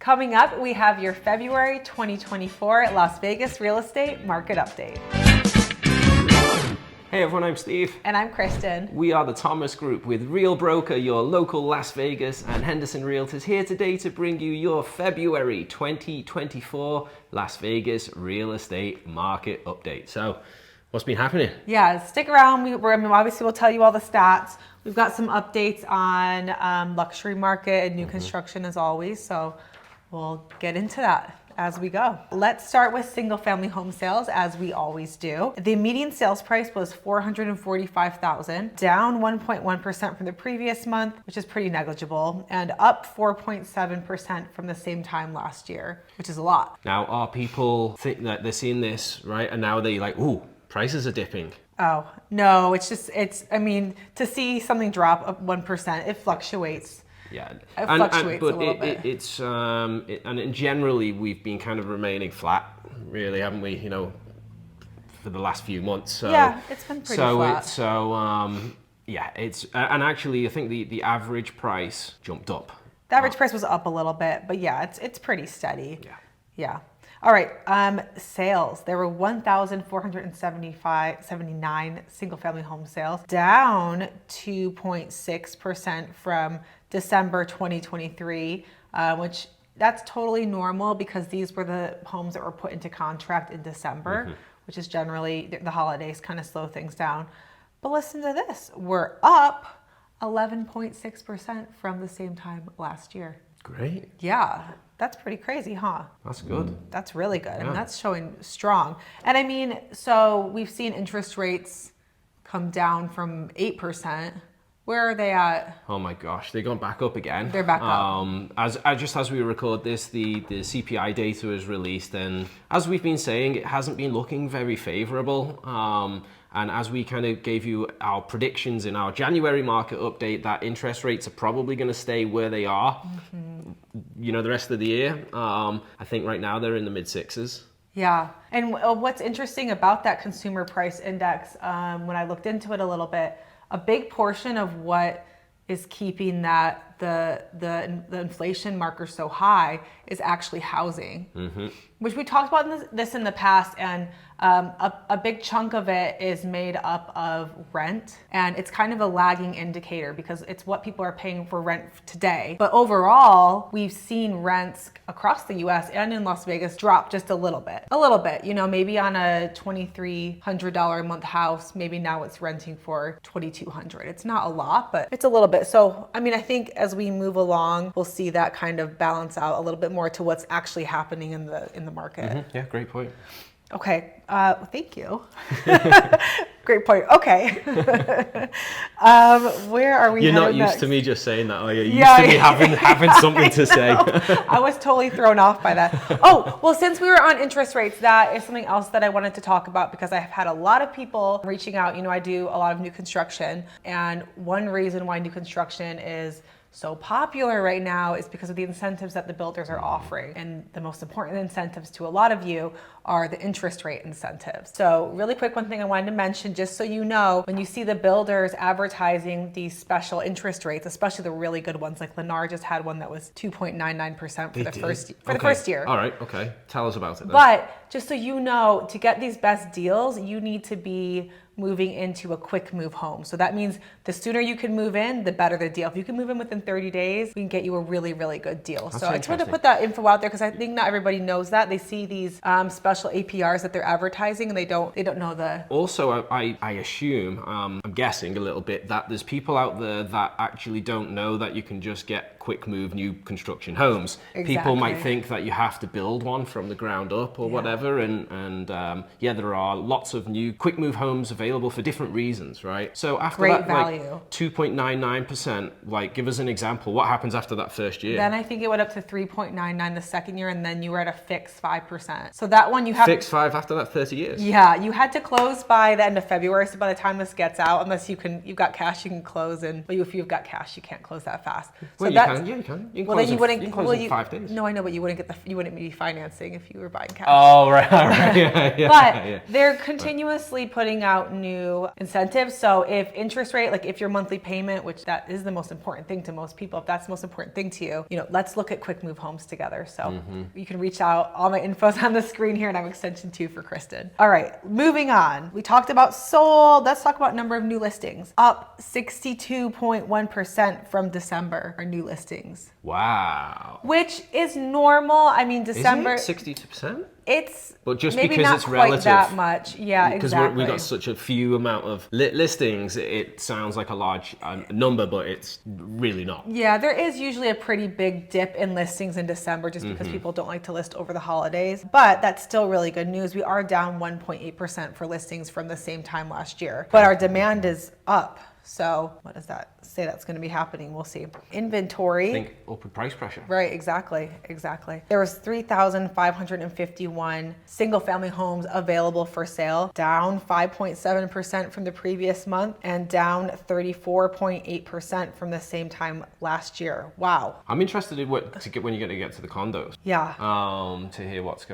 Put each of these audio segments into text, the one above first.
Coming up, we have your February 2024 Las Vegas real estate market update. Hey everyone, I'm Steve. And I'm Kristen. We are the Thomas Group with Real Broker, your local Las Vegas and Henderson Realtors, here today to bring you your February 2024 Las Vegas real estate market update. So, what's been happening? Yeah, stick around. Obviously we'll tell you all the stats. We've got some updates on luxury market and new construction as always, so we'll get into that as we go. Let's start with single family home sales as we always do. The median sales price was $445,000, down 1.1% from the previous month, which is pretty negligible, and up 4.7% from the same time last year, which is a lot. Now, are people think that they're seeing this, right? And now they're like, ooh, prices are dipping. Oh, no, I mean, to see something drop up 1%, it fluctuates. Yeah, it fluctuates a little bit. And generally we've been kind of remaining flat, really, haven't we? You know, for the last few months. So, yeah, it's been pretty flat. And actually, I think the average price jumped up. The average price was up a little bit, but yeah, it's pretty steady. Yeah. All right, sales. There were 1,479 single-family home sales, down 2.6% from December 2023, which that's totally normal because these were the homes that were put into contract in December, which is generally the holidays kind of slow things down. But listen to this, we're up 11.6% from the same time last year. Great. Yeah. That's pretty crazy, huh? That's good. That's really good. Yeah. I mean, that's showing strong. And I mean, so we've seen interest rates come down from 8%. Where are they at? Oh my gosh, they've gone back up again. They're back up. As we record this, the CPI data is released, and as we've been saying, it hasn't been looking very favorable. And as we kind of gave you our predictions in our January market update, that interest rates are probably going to stay where they are, you know, the rest of the year. I think right now they're in the mid sixes. Yeah. And what's interesting about that consumer price index, when I looked into it a little bit, a big portion of what is keeping that the inflation marker so high is actually housing, which we talked about this in the past, and a big chunk of it is made up of rent, and it's kind of a lagging indicator because it's what people are paying for rent today. But overall, we've seen rents across the US and in Las Vegas drop just a little bit, you know, maybe on a $2,300 a month house, maybe now it's renting for $2,200. It's not a lot, but it's a little bit. So, I mean, I think as we move along, we'll see that kind of balance out a little bit more to what's actually happening in the market. Yeah, great point. Okay, thank you. Great point. Okay. Where are we? You're not used to me just saying that, are you? You're used to me having something to say. I was totally thrown off by that. Oh, well, since we were on interest rates, that is something else that I wanted to talk about because I have had a lot of people reaching out. You know, I do a lot of new construction, and one reason why new construction is so popular right now is because of the incentives that the builders are offering. And the most important incentives to a lot of you are the interest rate incentives. So really quick, one thing I wanted to mention, just so you know, when you see the builders advertising these special interest rates, especially the really good ones, like Lennar just had one that was 2.99% for the first year. All right, okay. Tell us about it then. But just so you know, to get these best deals, you need to be moving into a quick move home. So that means the sooner you can move in, the better the deal. If you can move in within 30 days, we can get you a really, really good deal. So I just wanted to put that info out there because I think not everybody knows that. They see these special APRs that they're advertising and they don't know the... Also, I assume, I'm guessing a little bit, that there's people out there that actually don't know that you can just get quick move new construction homes. Exactly. People might think that you have to build one from the ground up or whatever, and there are lots of new quick move homes available for different reasons, right? So after Great that, value. like 2.99%, like give us an example. What happens after that first year? Then I think it went up to 3.99 the second year, and then you were at a fixed 5%. So that one you have fixed 5 after that 30 years. Yeah, you had to close by the end of February. So by the time this gets out, unless you've got cash, you can close. But if you've got cash, you can't close that fast. Well, So can. Yeah, you can. You can Well, close then you wouldn't. you can close Well, in 5 days. No, I know, but you wouldn't you wouldn't be financing if you were buying cash. Oh, right. All right. Yeah, But yeah. they're continuously putting out new incentives. So if interest rate, like if your monthly payment, which that is the most important thing to most people, if that's the most important thing to you, let's look at quick move homes together. So you can reach out. All my info's on the screen here, and I'm extension 2 for Kristen. All right, moving on. We talked about sold. Let's talk about number of new listings. Up 62.1% from December are new listings. Wow. Which is normal. I mean, December. Is it 62%? It's But just maybe because not it's quite relative. that much. Yeah, Because exactly. we got such a few amount of listings, it sounds like a large number, but it's really not. Yeah, there is usually a pretty big dip in listings in December just because people don't like to list over the holidays. But that's still really good news. We are down 1.8% for listings from the same time last year. But our demand is up. So what does that say that's going to be happening? We'll see. Inventory. I think upward price pressure. Right, exactly. There was 3,551 single family homes available for sale, down 5.7% from the previous month and down 34.8% from the same time last year. Wow. I'm interested in when you're going to get to the condos. Yeah. To hear what's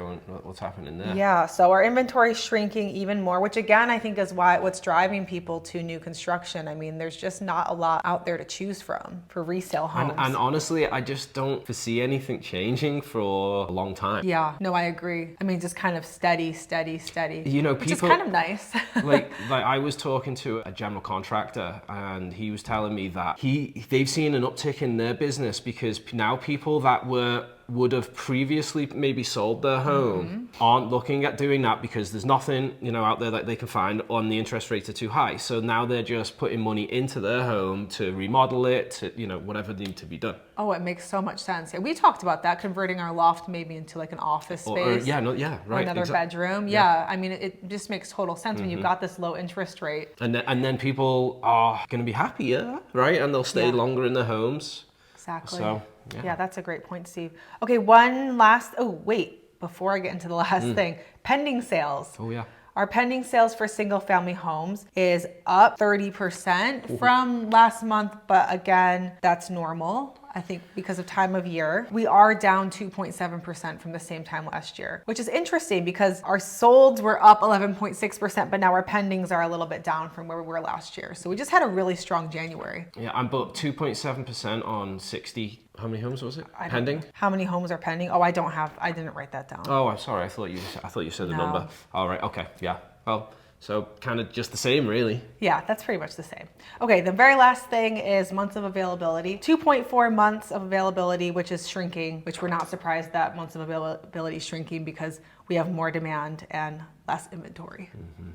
happening there. Yeah, so our inventory is shrinking even more, which again, I think is what's driving people to new construction. I mean, there's just not a lot out there to choose from for resale homes. And honestly, I just don't foresee anything changing for a long time. Yeah, no, I agree. I mean, just kind of steady. Which is kind of nice. like I was talking to a general contractor, and he was telling me that they've seen an uptick in their business because now people that would have previously maybe sold their home aren't looking at doing that because there's nothing out there that they can find, on the interest rates are too high. So now they're just putting money into their home to remodel it, to whatever needs to be done. Oh, it makes so much sense. Yeah, we talked about that, converting our loft maybe into like an office space. Right. Another bedroom. Yeah, I mean, it just makes total sense when you've got this low interest rate. And then people are going to be happier, right? And they'll stay longer in their homes. Exactly. So, yeah, that's a great point, Steve. Okay, before I get into the last thing, pending sales. Oh, yeah. Our pending sales for single family homes is up 30% from last month, but again, that's normal. I think because of time of year. We are down 2.7% from the same time last year, which is interesting because our solds were up 11.6%, but now our pendings are a little bit down from where we were last year. So we just had a really strong January. Yeah, I'm up 2.7% on 60. How many homes was it? Pending? How many homes are pending? Oh, I didn't write that down. Oh, I'm sorry. I thought you said the number. All right. Okay. Yeah. Well, so kind of just the same, really. Yeah, that's pretty much the same. Okay, the very last thing is months of availability. 2.4 months of availability, which is shrinking, which we're not surprised that months of availability is shrinking because we have more demand and less inventory.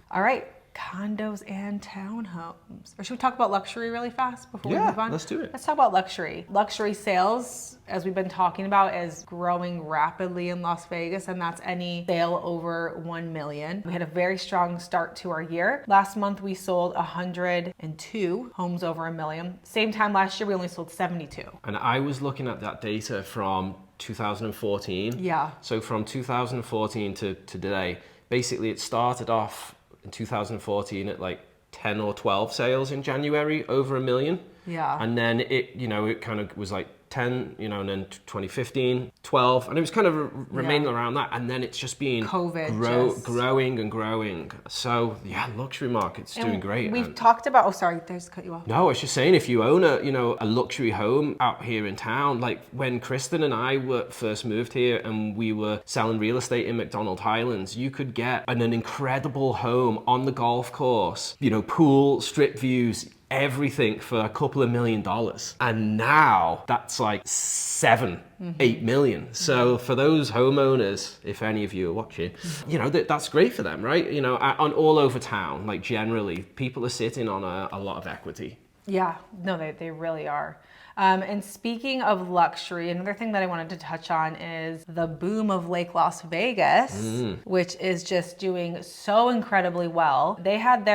All right, condos and townhomes. Or should we talk about luxury really fast before we move on? Yeah, let's do it. Let's talk about luxury. Luxury sales, as we've been talking about, is growing rapidly in Las Vegas, and that's any sale over 1 million. We had a very strong start to our year. Last month, we sold 102 homes over 1 million. Same time last year, we only sold 72. And I was looking at that data from 2014. Yeah. So from 2014 to today, basically it started off in 2014 at like 10 or 12 sales in January over 1 million. Yeah. And then it kind of was like 10, and then 2015, 12, and it was kind of remaining around that. And then it's just been growing and growing. So yeah, luxury market's doing great. We've talked about, oh, sorry, I just cut you off. No, I was just saying, if you own a luxury home out here in town, like when Kristen and I first moved here and we were selling real estate in McDonald Highlands, you could get an incredible home on the golf course, pool, strip views, everything for a couple of $1 million. And now that's like 7-8 million. So for those homeowners, if any of you are watching, that's great for them, right? On all over town, like generally people are sitting on a lot of equity. Yeah, no, they really are. And speaking of luxury, another thing that I wanted to touch on is the boom of Lake Las Vegas, which is just doing so incredibly well. They had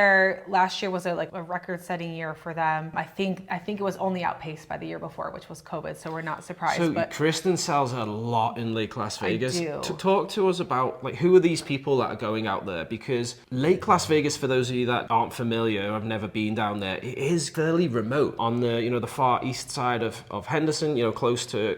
last year was a record-setting year for them. I think it was only outpaced by the year before, which was COVID, so we're not surprised. So but Kristen sells a lot in Lake Las Vegas. I do. To talk to us about who are these people that are going out there? Because Lake Las Vegas, for those of you that aren't familiar, have never been down there, it is fairly remote on the the far east side side of Henderson, close to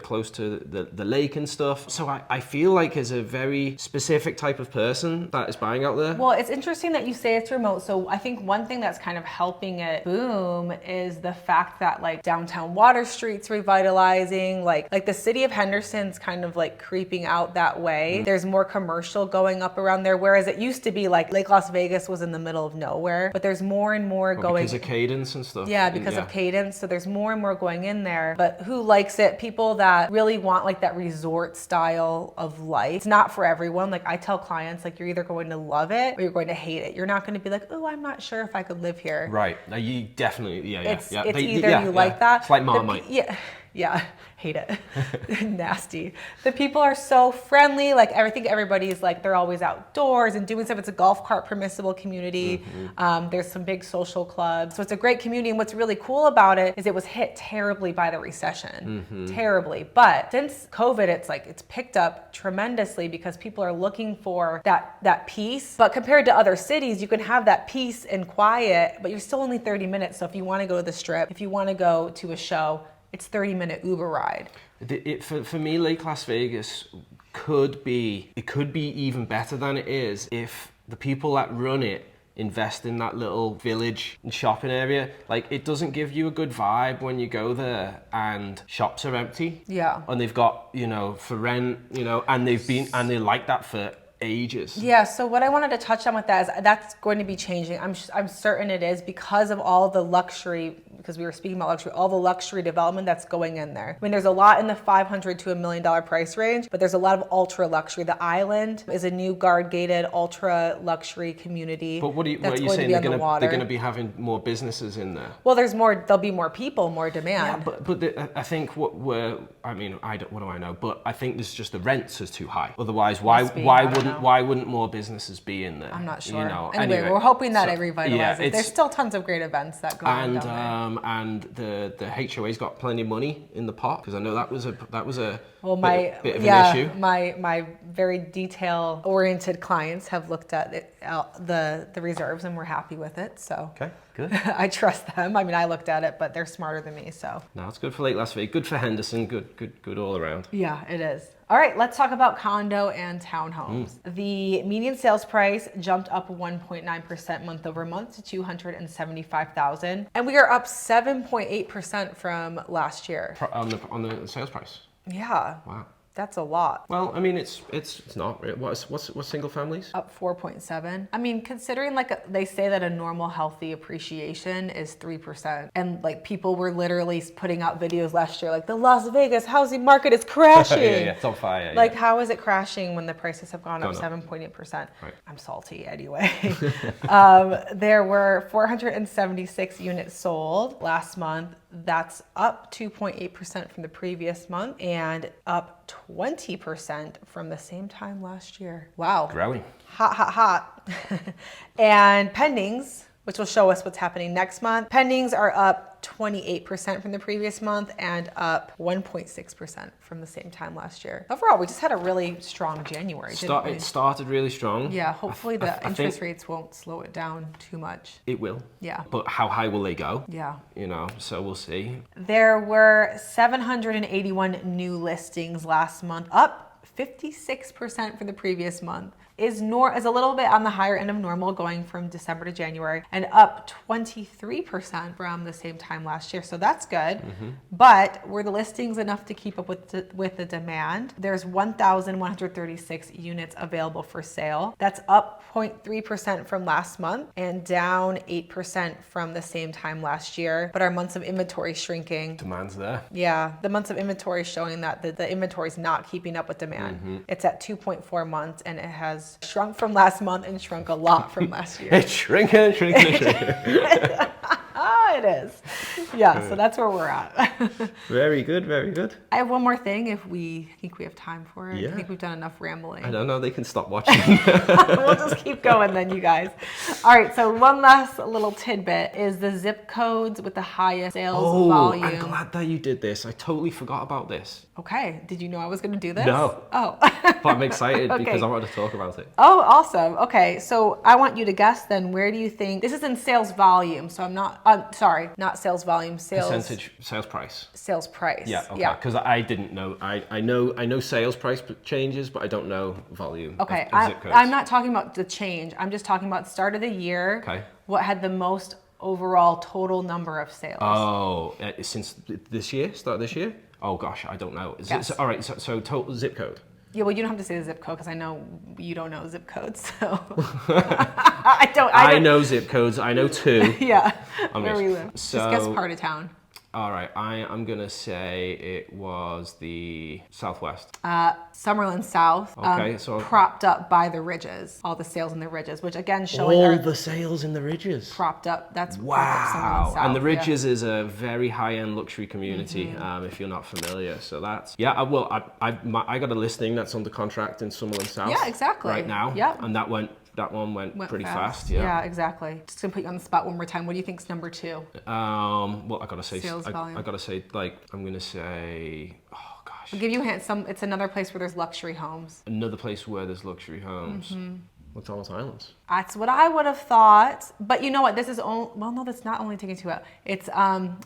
the lake and stuff. So I feel like it's a very specific type of person that is buying out there. Well, it's interesting that you say it's remote. So I think one thing that's kind of helping it boom is the fact that like downtown Water Street's revitalizing, like the city of Henderson's kind of like creeping out that way. There's more commercial going up around there, whereas it used to be like Lake Las Vegas was in the middle of nowhere, but there's more and more going. Because of cadence and stuff. Yeah, because of cadence. So there's more and more going in there. But who likes it? People that really want like that resort style of life. It's not for everyone. Like I tell clients, like you're either going to love it or you're going to hate it. You're not going to be like, oh, I'm not sure if I could live here. Right. You definitely, It's either you like that. It's like Marmite. Yeah, hate it. Nasty. The people are so friendly. Like I think everybody's like, they're always outdoors and doing stuff. It's a golf cart permissible community. There's some big social clubs. So it's a great community. And what's really cool about it is it was hit terribly by the recession. Terribly. But since COVID, it's picked up tremendously because people are looking for that peace. But compared to other cities, you can have that peace and quiet, but you're still only 30 minutes. So if you want to go to the Strip, if you want to go to a show, it's 30-minute Uber ride. For me, Lake Las Vegas could be even better than it is if the people that run it invest in that little village and shopping area. Like it doesn't give you a good vibe when you go there and shops are empty. Yeah. And they've got, for rent, and they like that for ages. Yeah, so what I wanted to touch on with that is that's going to be changing. I'm certain it is because of all the luxury, because we were speaking about luxury, all the luxury development that's going in there. I mean, there's a lot in the $500 to $1 million price range, but there's a lot of ultra luxury. The Island is a new guard gated ultra luxury community. What are you saying? They're going to be having more businesses in there? Well, there'll be more people, more demand. Yeah, but I think what do I know? But I think there's just the rents is too high. Otherwise, why wouldn't more businesses be in there? I'm not sure. Anyway, we're hoping that it revitalizes. There's still tons of great events that go on down there. And the HOA's got plenty of money in the pot because I know that was a bit of an issue. My very detail oriented clients have looked at it, the reserves and we're happy with it. So okay, good. I trust them. I mean, I looked at it, but they're smarter than me. So no, it's good for Lake Las Vegas. Good for Henderson. Good all around. Yeah, it is. All right, let's talk about condo and townhomes. The median sales price jumped up 1.9% month over month to $275,000, and we are up 7.8% from last year. On the sales price. Yeah. Wow. That's a lot. Well, I mean, it's not. What's single families? Up 4.7. I mean, considering they say that a normal healthy appreciation is 3%, and like people were literally putting out videos last year, like the Las Vegas housing market is crashing. yeah, it's on fire. Like, how is it crashing when the prices have gone up 7.8%? Right. I'm salty anyway. There were 476 units sold last month. That's up 2.8% from the previous month and up 20% from the same time last year. Wow. Growing. Hot. And pendings, which will show us what's happening next month. Pendings are up 28% from the previous month and up 1.6% from the same time last year. Overall, we just had a really strong January, didn't we? It started really strong. Yeah, hopefully the interest rates won't slow it down too much. It will. Yeah. But how high will they go? Yeah. So we'll see. There were 781 new listings last month, up 56% from the previous month. Is a little bit on the higher end of normal going from December to January, and up 23% from the same time last year. So that's good. But were the listings enough to keep up with the demand? There's 1,136 units available for sale. That's up 0.3% from last month and down 8% from the same time last year. But our months of inventory shrinking. Demand's there. Yeah, the months of inventory showing that the inventory is not keeping up with demand. It's at 2.4 months, and it has shrunk from last month and shrunk a lot from last year. It's shrinking. It is. Yeah, so that's where we're at. Very good. I have one more thing if we think we have time for it. Yeah. I think we've done enough rambling. I don't know, they can stop watching. We'll just keep going then, you guys. All right, so one last little tidbit is the zip codes with the highest sales volume. I'm glad that you did this. I totally forgot about this. Okay, did you know I was going to do this? No. Oh. But I'm excited Okay. because I want to talk about it. Oh, awesome. Okay, so I want you to guess then, where do you think, this is in sales volume, so sorry, not sales volume, sales Percentage sales price. sales price. Yeah, okay. Because I didn't know. I know sales price changes, but I don't know volume. Okay, Of zip codes. I'm not talking about the change. I'm just talking about start of the year. Okay. What had the most overall total number of sales? Oh, since this year, start of this year. Oh gosh, I don't know. Yes. All right. So total zip code. Yeah, well, you don't have to say the zip code because I know you don't know zip codes. So I know zip codes. I know 2. Yeah, I mean, where we live. so- Just guess part of town. All right. I'm gonna say it was the Southwest. Summerlin South. Okay, so- propped up by the ridges, all the sales in the ridges, which again showing All our the sales in the Ridges. propped up. That's Wow. Summerlin South. And the yeah. Ridges is a very high-end luxury community, if you're not familiar. So that's, yeah, I got a listing that's under contract in Summerlin South. Yeah, exactly. Right now. Yep. And that one went pretty fast. Yeah. Yeah, exactly. Just gonna put you on the spot one more time. What do you think's number 2? Well, I gotta say, Sales volume. I gotta say, like, I'm gonna say, oh gosh, I'll give you a hint. It's another place where there's luxury homes. another place where there's luxury homes. Thomas Islands. That's what I would have thought. But you know what? This is well, no, that's not only taking 2 out. It's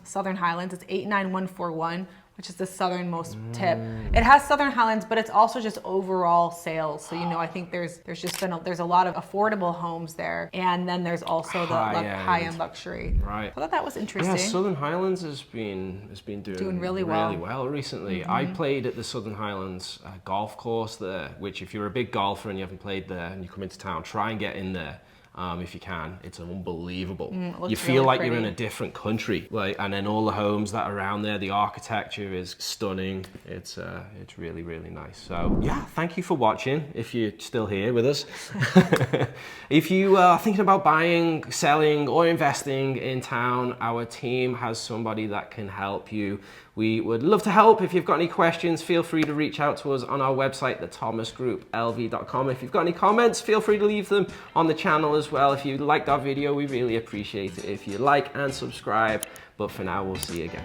Southern Highlands. It's 89141, which is the southernmost tip. It has Southern Highlands, but it's also just overall sales. So I think there's just been there's a lot of affordable homes there, and then there's also the high-end luxury. Right. I thought that was interesting. Yeah, Southern Highlands has been doing really well. recently. I played at the Southern Highlands golf course there, which if you're a big golfer and you haven't played there and you come into town, try and get in there. If you can, it's unbelievable. You feel really like pretty. you're in a different country, and then all the homes that are around there, the architecture is stunning. It's really, really nice. So yeah, thank you for watching. If you're still here with us, if you are thinking about buying, selling, or investing in town, our team has somebody that can help you. We would love to help. If you've got any questions, feel free to reach out to us on our website, thethomasgrouplv.com. If you've got any comments, feel free to leave them on the channel as well. If you liked our video, we really appreciate it if you like and subscribe. But for now, we'll see you again.